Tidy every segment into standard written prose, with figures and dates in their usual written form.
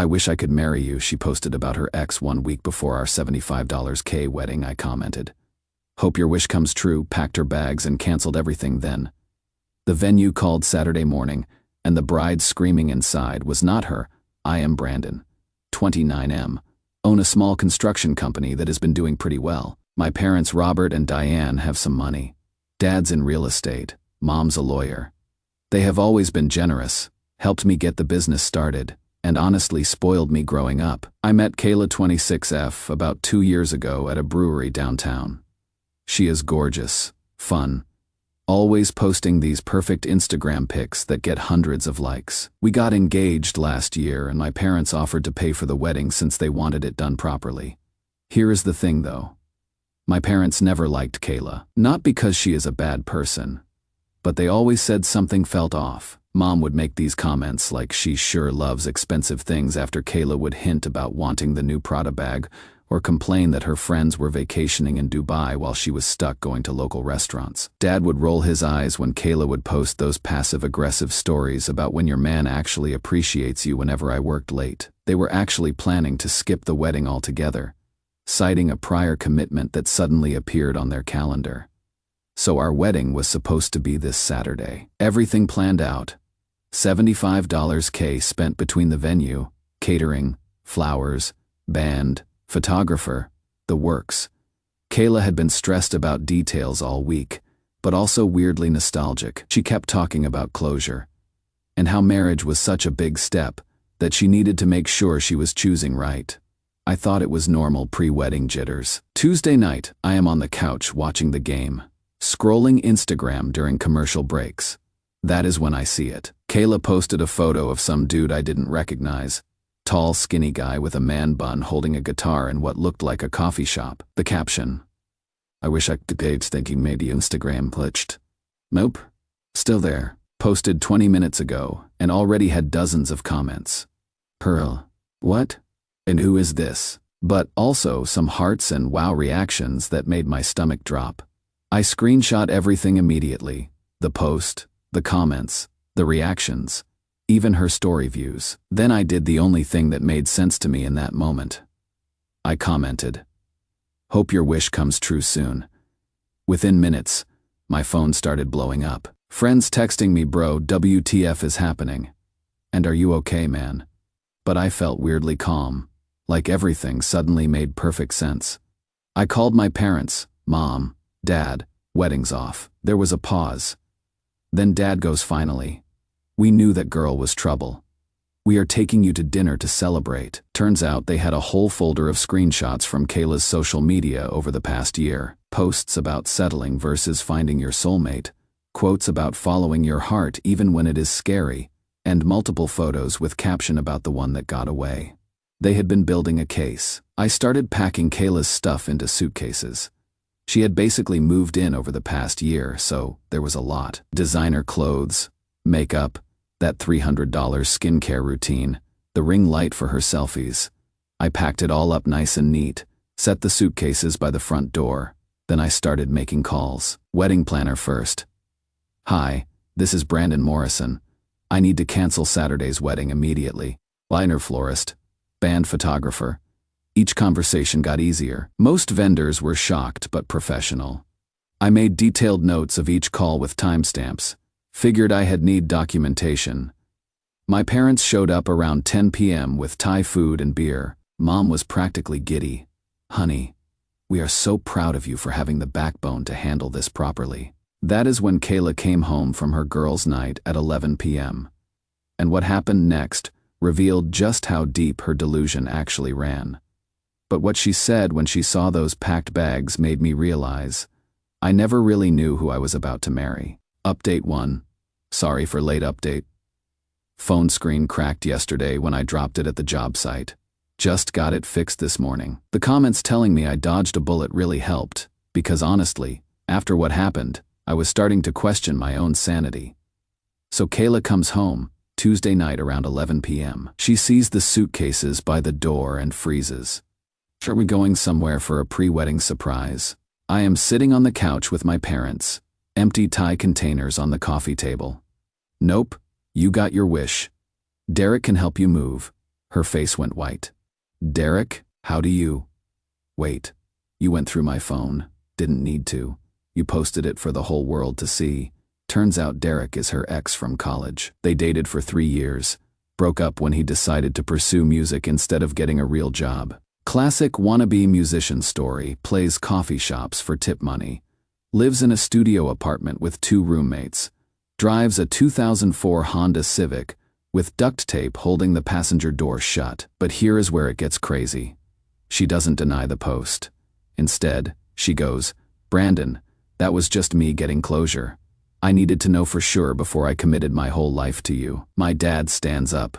I wish I could marry you, she posted about her ex 1 week before our $75K wedding. I commented, hope your wish comes true, packed her bags and canceled everything then. The venue called Saturday morning, and the bride screaming inside was not her. I am Brandon, 29M, own a small construction company that has been doing pretty well. My parents Robert and Diane have some money. Dad's in real estate, mom's a lawyer. They have always been generous, helped me get the business started, and honestly spoiled me growing up. I met Kayla 26F about 2 years ago at a brewery downtown. She is gorgeous, fun, always posting these perfect Instagram pics that get hundreds of likes. We got engaged last year and my parents offered to pay for the wedding since they wanted it done properly. Here is the thing though. My parents never liked Kayla, not because she is a bad person, but they always said something felt off. Mom would make these comments like she sure loves expensive things after Kayla would hint about wanting the new Prada bag or complain that her friends were vacationing in Dubai while she was stuck going to local restaurants. Dad would roll his eyes when Kayla would post those passive-aggressive stories about when your man actually appreciates you whenever I worked late. They were actually planning to skip the wedding altogether, citing a prior commitment that suddenly appeared on their calendar. So our wedding was supposed to be this Saturday. Everything planned out. $75K spent between the venue, catering, flowers, band, photographer, the works. Kayla had been stressed about details all week, but also weirdly nostalgic. She kept talking about closure, and how marriage was such a big step that she needed to make sure she was choosing right. I thought it was normal pre-wedding jitters. Tuesday night, I am on the couch watching the game, scrolling Instagram during commercial breaks. That is when I see it. Kayla posted a photo of some dude I didn't recognize. Tall, skinny guy with a man bun holding a guitar in what looked like a coffee shop. The caption, I wish I could date thinking maybe Instagram glitched. Nope. Still there. Posted 20 minutes ago and already had dozens of comments. Pearl. What? And who is this? But also some hearts and wow reactions that made my stomach drop. I screenshot everything immediately. The post, the comments, the reactions, even her story views. Then I did the only thing that made sense to me in that moment. I commented, hope your wish comes true soon. Within minutes, my phone started blowing up. Friends texting me, bro, WTF is happening? And are you okay, man? But I felt weirdly calm, like everything suddenly made perfect sense. I called my parents, mom, dad, wedding's off. There was a pause. Then dad goes, finally. We knew that girl was trouble. We are taking you to dinner to celebrate. Turns out they had a whole folder of screenshots from Kayla's social media over the past year. Posts about settling versus finding your soulmate, quotes about following your heart even when it is scary, and multiple photos with caption about the one that got away. They had been building a case. I started packing Kayla's stuff into suitcases. She had basically moved in over the past year, so there was a lot. Designer clothes, makeup, that $300 skincare routine, the ring light for her selfies. I packed it all up nice and neat, set the suitcases by the front door. Then I started making calls. Wedding planner first. Hi, this is Brandon Morrison. I need to cancel Saturday's wedding immediately. Liner florist. Band photographer. Each conversation got easier. Most vendors were shocked but professional. I made detailed notes of each call with timestamps. Figured I had need documentation. My parents showed up around 10 p.m. with Thai food and beer. Mom was practically giddy. Honey, we are so proud of you for having the backbone to handle this properly. That is when Kayla came home from her girls' night at 11 p.m. And what happened next revealed just how deep her delusion actually ran. But what she said when she saw those packed bags made me realize I never really knew who I was about to marry. Update 1. Sorry for late update. Phone screen cracked yesterday when I dropped it at the job site. Just got it fixed this morning. The comments telling me I dodged a bullet really helped, because honestly, after what happened, I was starting to question my own sanity. So Kayla comes home, Tuesday night around 11 p.m. She sees the suitcases by the door and freezes. Are we going somewhere for a pre-wedding surprise? I am sitting on the couch with my parents. Empty Thai containers on the coffee table. Nope, you got your wish. Derek can help you move. Her face went white. Derek, how do you? Wait, you went through my phone. Didn't need to. You posted it for the whole world to see. Turns out Derek is her ex from college. They dated for 3 years. Broke up when he decided to pursue music instead of getting a real job. Classic wannabe musician story, plays coffee shops for tip money. Lives in a studio apartment with 2 roommates. Drives a 2004 Honda Civic, with duct tape holding the passenger door shut. But here is where it gets crazy. She doesn't deny the post. Instead, she goes, "Brandon, that was just me getting closure. I needed to know for sure before I committed my whole life to you." My dad stands up.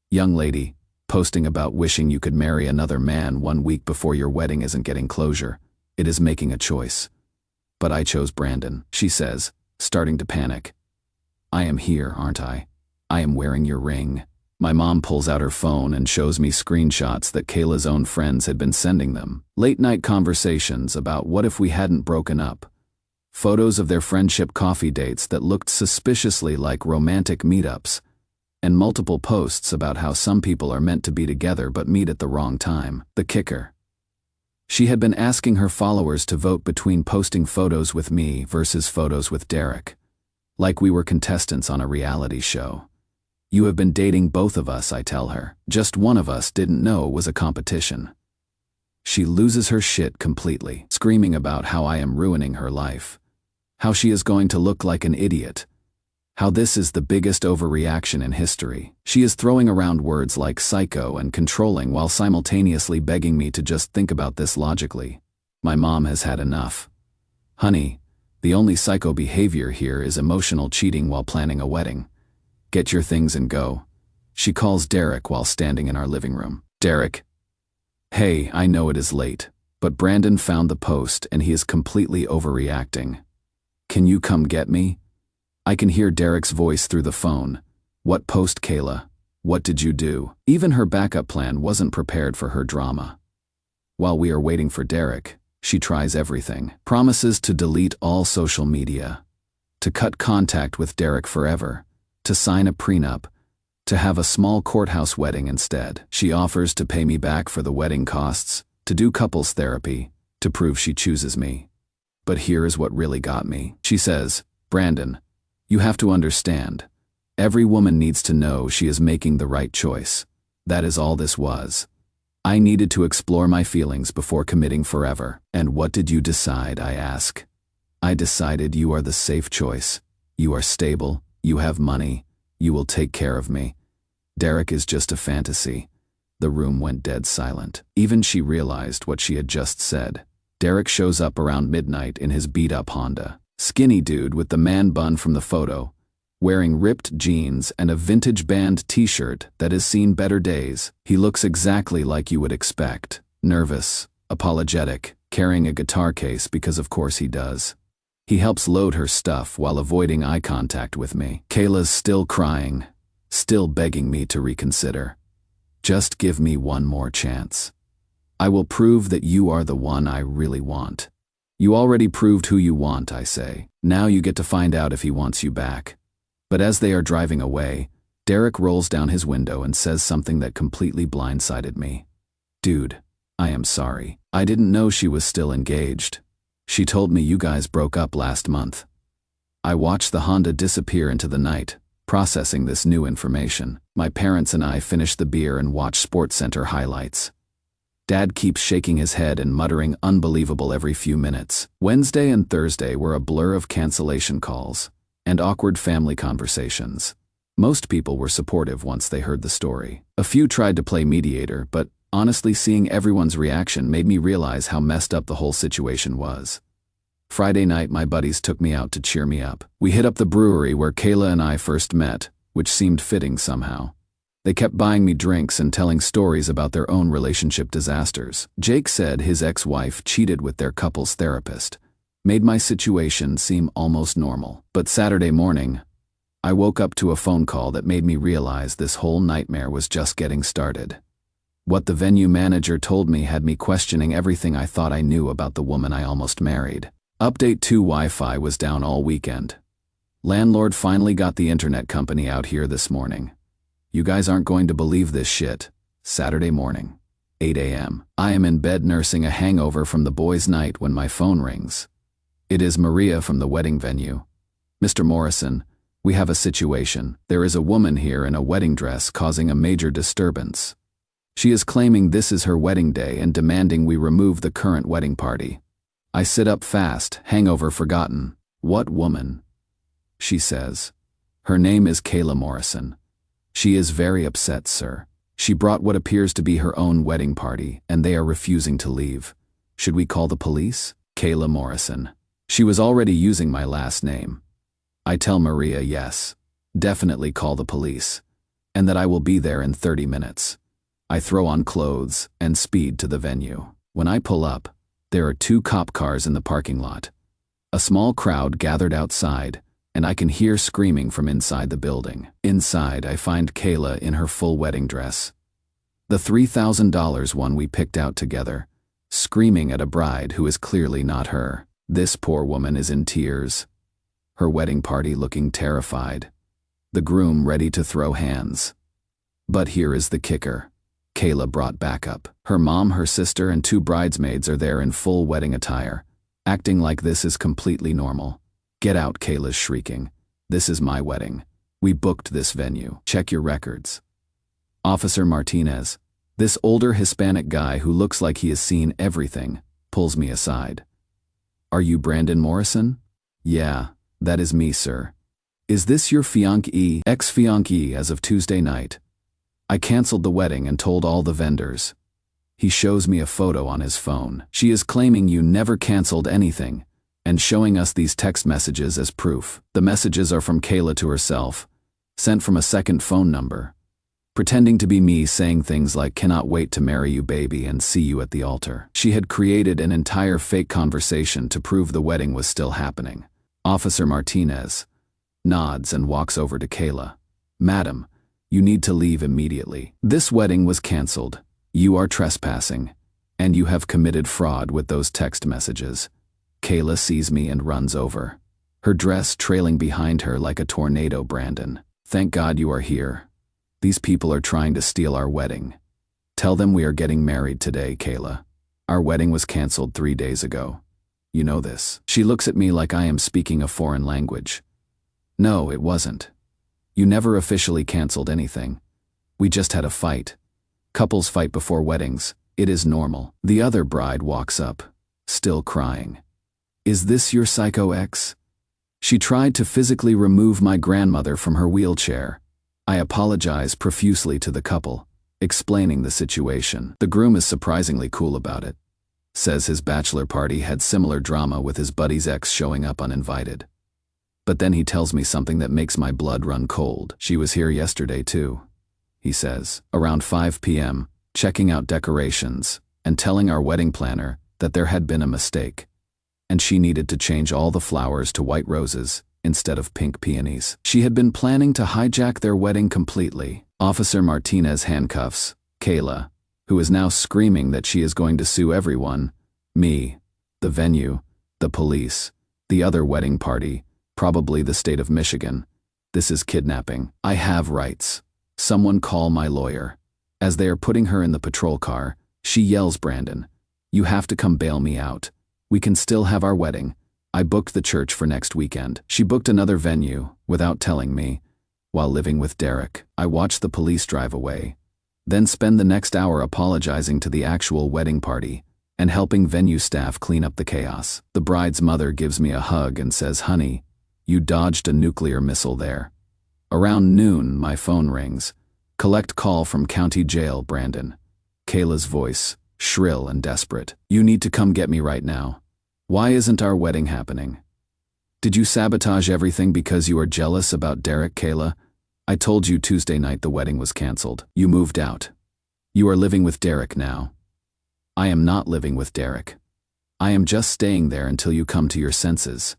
"Young lady, posting about wishing you could marry another man 1 week before your wedding isn't getting closure. It is making a choice." "But I chose Brandon," she says, starting to panic. "I am here, aren't I? I am wearing your ring." My mom pulls out her phone and shows me screenshots that Kayla's own friends had been sending them. Late-night conversations about what if we hadn't broken up. Photos of their friendship coffee dates that looked suspiciously like romantic meetups. And multiple posts about how some people are meant to be together but meet at the wrong time. The kicker. She had been asking her followers to vote between posting photos with me versus photos with Derek. Like we were contestants on a reality show. "You have been dating both of us," I tell her. "Just one of us didn't know it was a competition." She loses her shit completely, screaming about how I am ruining her life. How she is going to look like an idiot. How this is the biggest overreaction in history. She is throwing around words like psycho and controlling while simultaneously begging me to just think about this logically. My mom has had enough. "Honey, the only psycho behavior here is emotional cheating while planning a wedding. Get your things and go." She calls Derek while standing in our living room. "Derek. Hey, I know it is late, but Brandon found the post and he is completely overreacting. Can you come get me?" I can hear Derek's voice through the phone. "What post, Kayla? What did you do?" Even her backup plan wasn't prepared for her drama. While we are waiting for Derek, she tries everything. Promises to delete all social media. To cut contact with Derek forever. To sign a prenup. To have a small courthouse wedding instead. She offers to pay me back for the wedding costs. To do couples therapy. To prove she chooses me. But here is what really got me. She says, "Brandon, you have to understand. Every woman needs to know she is making the right choice. That is all this was. I needed to explore my feelings before committing forever." "And what did you decide?" I ask. "I decided you are the safe choice. You are stable, you have money, you will take care of me. Derek is just a fantasy." The room went dead silent. Even she realized what she had just said. Derek shows up around midnight in his beat-up Honda. Skinny dude with the man bun from the photo, wearing ripped jeans and a vintage band t-shirt that has seen better days. He looks exactly like you would expect. Nervous, apologetic, carrying a guitar case because of course he does. He helps load her stuff while avoiding eye contact with me. Kayla's still crying, still begging me to reconsider. "Just give me one more chance. I will prove that you are the one I really want." "You already proved who you want," I say. "Now you get to find out if he wants you back." But as they are driving away, Derek rolls down his window and says something that completely blindsided me. "Dude, I am sorry. I didn't know she was still engaged. She told me you guys broke up last month." I watched the Honda disappear into the night, processing this new information. My parents and I finish the beer and watch SportsCenter highlights. Dad keeps shaking his head and muttering unbelievable every few minutes. Wednesday and Thursday were a blur of cancellation calls and awkward family conversations. Most people were supportive once they heard the story. A few tried to play mediator, but honestly seeing everyone's reaction made me realize how messed up the whole situation was. Friday night my buddies took me out to cheer me up. We hit up the brewery where Kayla and I first met, which seemed fitting somehow. They kept buying me drinks and telling stories about their own relationship disasters. Jake said his ex-wife cheated with their couples therapist. Made my situation seem almost normal. But Saturday morning, I woke up to a phone call that made me realize this whole nightmare was just getting started. What the venue manager told me had me questioning everything I thought I knew about the woman I almost married. Update 2: Wi-Fi was down all weekend. Landlord finally got the internet company out here this morning. You guys aren't going to believe this shit. Saturday morning, 8 a.m. I am in bed nursing a hangover from the boys' night when my phone rings. It is Maria from the wedding venue. Mr. Morrison, we have a situation. There is a woman here in a wedding dress causing a major disturbance. She is claiming this is her wedding day and demanding we remove the current wedding party. I sit up fast, hangover forgotten. What woman? She says. Her name is Kayla Morrison. She is very upset, sir. She brought what appears to be her own wedding party, and they are refusing to leave. Should we call the police? Kayla Morrison. She was already using my last name. I tell Maria yes, definitely call the police, and that I will be there in 30 minutes. I throw on clothes and speed to the venue. When I pull up, there are 2 cop cars in the parking lot. A small crowd gathered outside, and I can hear screaming from inside the building. Inside, I find Kayla in her full wedding dress. The $3,000 one we picked out together, screaming at a bride who is clearly not her. This poor woman is in tears. Her wedding party looking terrified. The groom ready to throw hands. But here is the kicker. Kayla brought backup. Her mom, her sister, and 2 bridesmaids are there in full wedding attire, acting like this is completely normal. Get out, Kayla's shrieking. This is my wedding. We booked this venue. Check your records. Officer Martinez, this older Hispanic guy who looks like he has seen everything, pulls me aside. Are you Brandon Morrison? Yeah, that is me, sir. Is this your fiancée, ex-fiancée as of Tuesday night? I canceled the wedding and told all the vendors. He shows me a photo on his phone. She is claiming you never canceled anything, and showing us these text messages as proof. The messages are from Kayla to herself, sent from a second phone number, pretending to be me saying things like cannot wait to marry you baby and see you at the altar. She had created an entire fake conversation to prove the wedding was still happening. Officer Martinez nods and walks over to Kayla. Madam, you need to leave immediately. This wedding was canceled. You are trespassing, and you have committed fraud with those text messages. Kayla sees me and runs over, her dress trailing behind her like a tornado. Brandon, thank God you are here. These people are trying to steal our wedding. Tell them we are getting married today, Kayla. Our wedding was canceled 3 days ago. You know this. She looks at me like I am speaking a foreign language. No, it wasn't. You never officially canceled anything. We just had a fight. Couples fight before weddings. It is normal. The other bride walks up, still crying. Is this your psycho ex? She tried to physically remove my grandmother from her wheelchair. I apologize profusely to the couple, explaining the situation. The groom is surprisingly cool about it. Says his bachelor party had similar drama with his buddy's ex showing up uninvited. But then he tells me something that makes my blood run cold. She was here yesterday too, he says, around 5 p.m., checking out decorations and telling our wedding planner that there had been a mistake, and she needed to change all the flowers to white roses instead of pink peonies. She had been planning to hijack their wedding completely. Officer Martinez handcuffs Kayla, who is now screaming that she is going to sue everyone, me, the venue, the police, the other wedding party, probably the state of Michigan. This is kidnapping. I have rights. Someone call my lawyer. As they are putting her in the patrol car, she yells, Brandon, you have to come bail me out. We can still have our wedding. I booked the church for next weekend. She booked another venue, without telling me, while living with Derek. I watch the police drive away, then spend the next hour apologizing to the actual wedding party and helping venue staff clean up the chaos. The bride's mother gives me a hug and says, honey, you dodged a nuclear missile there. Around noon, my phone rings. Collect call from county jail, Brandon. Kayla's voice, shrill and desperate. You need to come get me right now. Why isn't our wedding happening? Did you sabotage everything because you are jealous about Derek, Kayla? I told you Tuesday night the wedding was canceled. You moved out. You are living with Derek now. I am not living with Derek. I am just staying there until you come to your senses.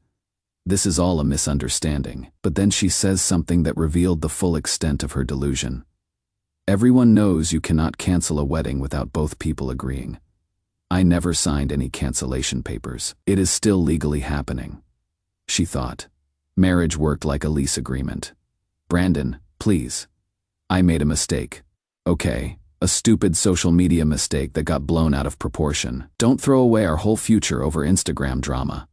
This is all a misunderstanding. But then she says something that revealed the full extent of her delusion. Everyone knows you cannot cancel a wedding without both people agreeing. I never signed any cancellation papers. It is still legally happening. She thought. Marriage worked like a lease agreement. Brandon, please. I made a mistake. Okay, a stupid social media mistake that got blown out of proportion. Don't throw away our whole future over Instagram drama.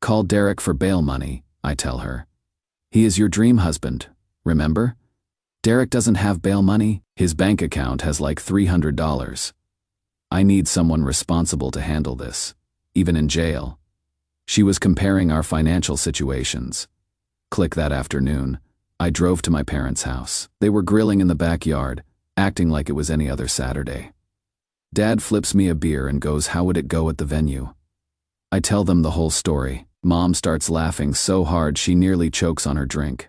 Call Derek for bail money, I tell her. He is your dream husband, remember? Derek doesn't have bail money. His bank account has like $300. I need someone responsible to handle this, even in jail. She was comparing our financial situations. Click that afternoon, I drove to my parents' house. They were grilling in the backyard, acting like it was any other Saturday. Dad flips me a beer and goes, "How would it go at the venue?" I tell them the whole story. Mom starts laughing so hard she nearly chokes on her drink.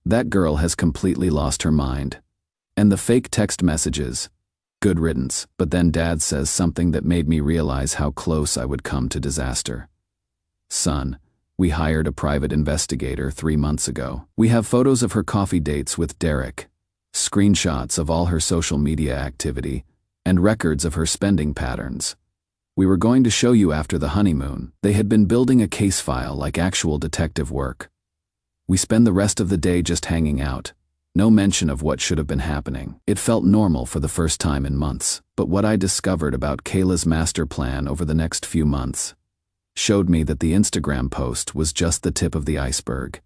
That girl has completely lost her mind. And the fake text messages, good riddance. But then Dad says something that made me realize how close I would come to disaster. "Son, we hired a private investigator 3 months ago. We have photos of her coffee dates with Derek, screenshots of all her social media activity, and records of her spending patterns. We were going to show you after the honeymoon." They had been building a case file like actual detective work. We spend the rest of the day just hanging out. No mention of what should have been happening. It felt normal for the first time in months, but what I discovered about Kayla's master plan over the next few months showed me that the Instagram post was just the tip of the iceberg.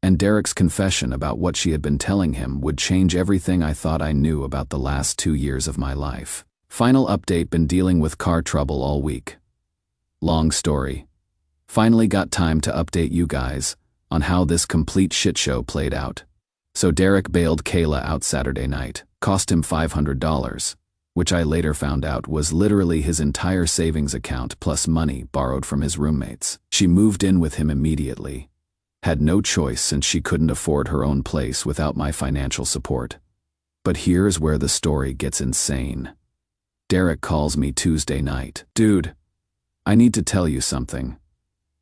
And Derek's confession about what she had been telling him would change everything I thought I knew about the last 2 years of my life. Final update: been dealing with car trouble all week. Long story. Finally got time to update you guys on how this complete shit show played out. So Derek bailed Kayla out Saturday night. Cost him $500, which I later found out was literally his entire savings account plus money borrowed from his roommates. She moved in with him immediately. Had no choice since she couldn't afford her own place without my financial support. But here's where the story gets insane. Derek calls me Tuesday night. "Dude, I need to tell you something.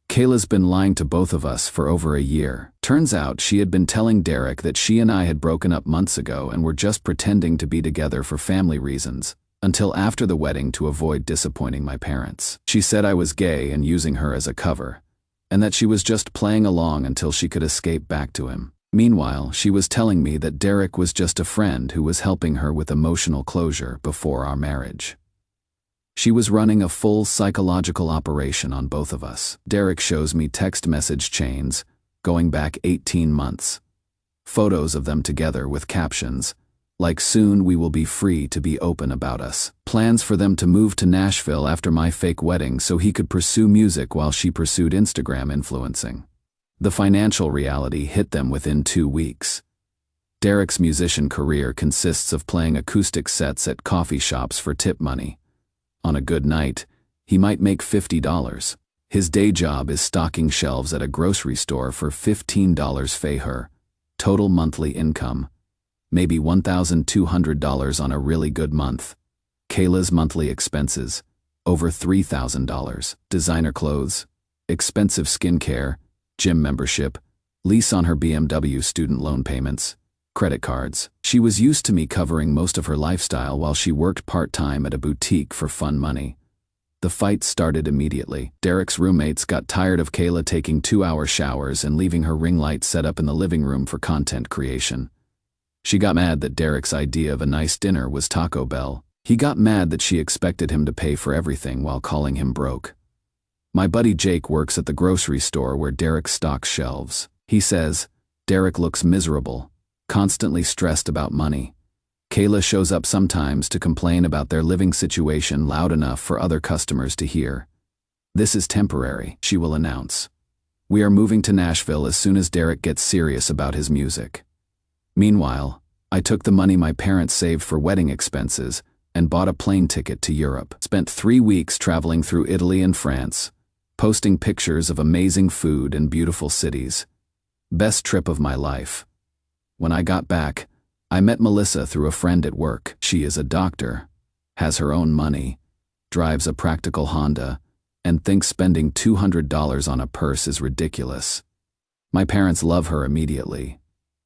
Kayla's been lying to both of us for over a year. Turns out she had been telling Derek that she and I had broken up months ago and were just pretending to be together for family reasons, until after the wedding to avoid disappointing my parents. She said I was gay and using her as a cover, and that she was just playing along until she could escape back to him. Meanwhile, she was telling me that Derek was just a friend who was helping her with emotional closure before our marriage. She was running a full psychological operation on both of us." Derek shows me text message chains going back 18 months. Photos of them together with captions like, "Soon we will be free to be open about us." Plans for them to move to Nashville after my fake wedding so he could pursue music while she pursued Instagram influencing. The financial reality hit them within 2 weeks. Derek's musician career consists of playing acoustic sets at coffee shops for tip money. On a good night, he might make $50. His day job is stocking shelves at a grocery store for $15 fay-her. Total monthly income, maybe $1,200 on a really good month. Kayla's monthly expenses, over $3,000. Designer clothes, expensive skincare, gym membership, lease on her BMW student loan payments, credit cards. She was used to me covering most of her lifestyle while she worked part-time at a boutique for fun money. The fight started immediately. Derek's roommates got tired of Kayla taking 2-hour showers and leaving her ring light set up in the living room for content creation. She got mad that Derek's idea of a nice dinner was Taco Bell. He got mad that she expected him to pay for everything while calling him broke. My buddy Jake works at the grocery store where Derek stocks shelves. He says, Derek looks miserable, constantly stressed about money. Kayla shows up sometimes to complain about their living situation loud enough for other customers to hear. "This is temporary," she will announce. "We are moving to Nashville as soon as Derek gets serious about his music." Meanwhile, I took the money my parents saved for wedding expenses and bought a plane ticket to Europe. Spent 3 weeks traveling through Italy and France, posting pictures of amazing food and beautiful cities. Best trip of my life. When I got back, I met Melissa through a friend at work. She is a doctor, has her own money, drives a practical Honda, and thinks spending $200 on a purse is ridiculous. My parents love her immediately.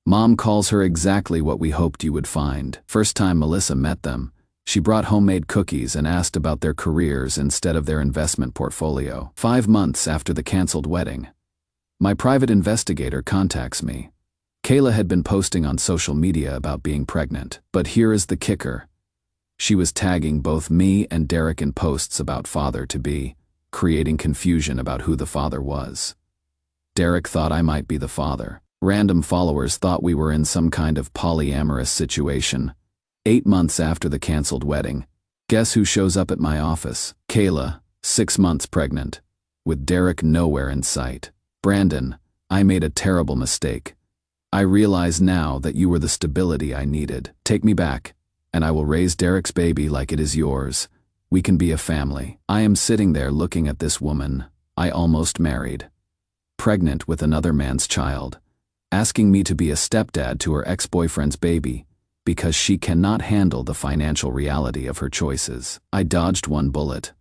Mom calls her exactly what we hoped you would find. First time Melissa met them, she brought homemade cookies and asked about their careers instead of their investment portfolio. 5 months after the canceled wedding, my private investigator contacts me. Kayla had been posting on social media about being pregnant, but here is the kicker. She was tagging both me and Derek in posts about father-to-be, creating confusion about who the father was. Derek thought I might be the father. Random followers thought we were in some kind of polyamorous situation. 8 months after the canceled wedding, guess who shows up at my office? Kayla, 6 months pregnant, with Derek nowhere in sight. Brandon, I made a terrible mistake. I realize now that you were the stability I needed. Take me back, and I will raise Derek's baby like it is yours. We can be a family. I am sitting there looking at this woman I almost married, pregnant with another man's child, asking me to be a stepdad to her ex-boyfriend's baby because she cannot handle the financial reality of her choices. I dodged one bullet.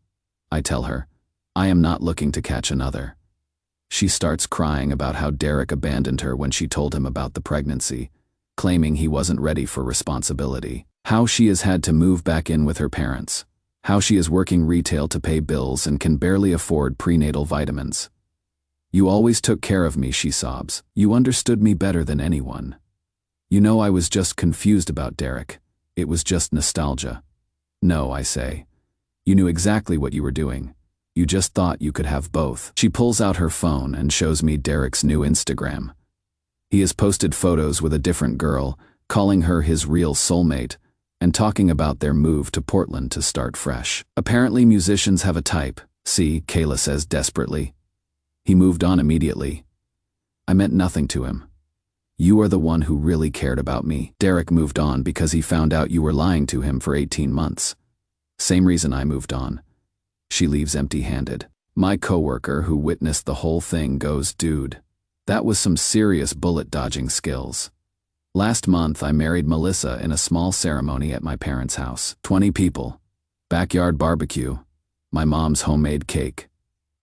I tell her, I am not looking to catch another. She starts crying about how Derek abandoned her when she told him about the pregnancy, claiming he wasn't ready for responsibility. How she has had to move back in with her parents. How she is working retail to pay bills and can barely afford prenatal vitamins. You always took care of me, she sobs. You understood me better than anyone. You know, I was just confused about Derek. It was just nostalgia. No, I say. You knew exactly what you were doing. You just thought you could have both. She pulls out her phone and shows me Derek's new Instagram. He has posted photos with a different girl, calling her his real soulmate, and talking about their move to Portland to start fresh. Apparently musicians have a type, see, Kayla says desperately. He moved on immediately. I meant nothing to him. You are the one who really cared about me. Derek moved on because he found out you were lying to him for 18 months. Same reason I moved on. She leaves empty-handed. My coworker who witnessed the whole thing goes, dude, that was some serious bullet-dodging skills. Last month I married Melissa in a small ceremony at my parents' house. 20 people. Backyard barbecue. My mom's homemade cake.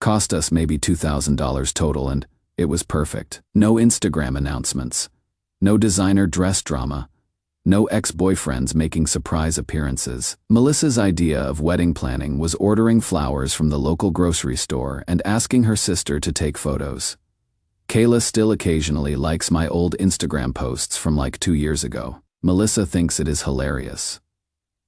Cost us maybe $2,000 total and it was perfect. No Instagram announcements. No designer dress drama. No ex-boyfriends making surprise appearances. Melissa's idea of wedding planning was ordering flowers from the local grocery store and asking her sister to take photos. Kayla still occasionally likes my old Instagram posts from like 2 years ago. Melissa thinks it is hilarious.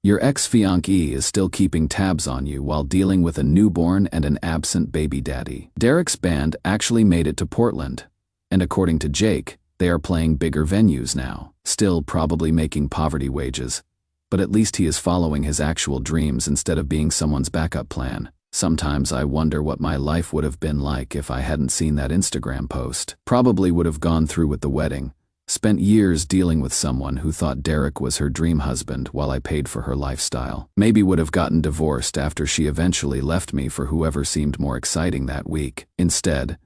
Your ex-fiancé is still keeping tabs on you while dealing with a newborn and an absent baby daddy. Derek's band actually made it to Portland, and according to Jake, they are playing bigger venues now. Still probably making poverty wages, but at least he is following his actual dreams instead of being someone's backup plan. Sometimes I wonder what my life would have been like if I hadn't seen that Instagram post. Probably would have gone through with the wedding, spent years dealing with someone who thought Derek was her dream husband while I paid for her lifestyle. Maybe would have gotten divorced after she eventually left me for whoever seemed more exciting that week. Instead,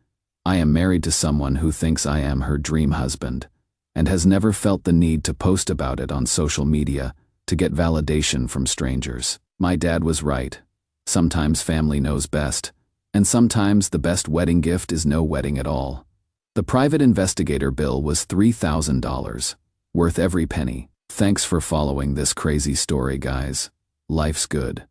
I am married to someone who thinks I am her dream husband, and has never felt the need to post about it on social media to get validation from strangers. My dad was right. Sometimes family knows best, and sometimes the best wedding gift is no wedding at all. The private investigator bill was $3,000, worth every penny. Thanks for following this crazy story, guys. Life's good.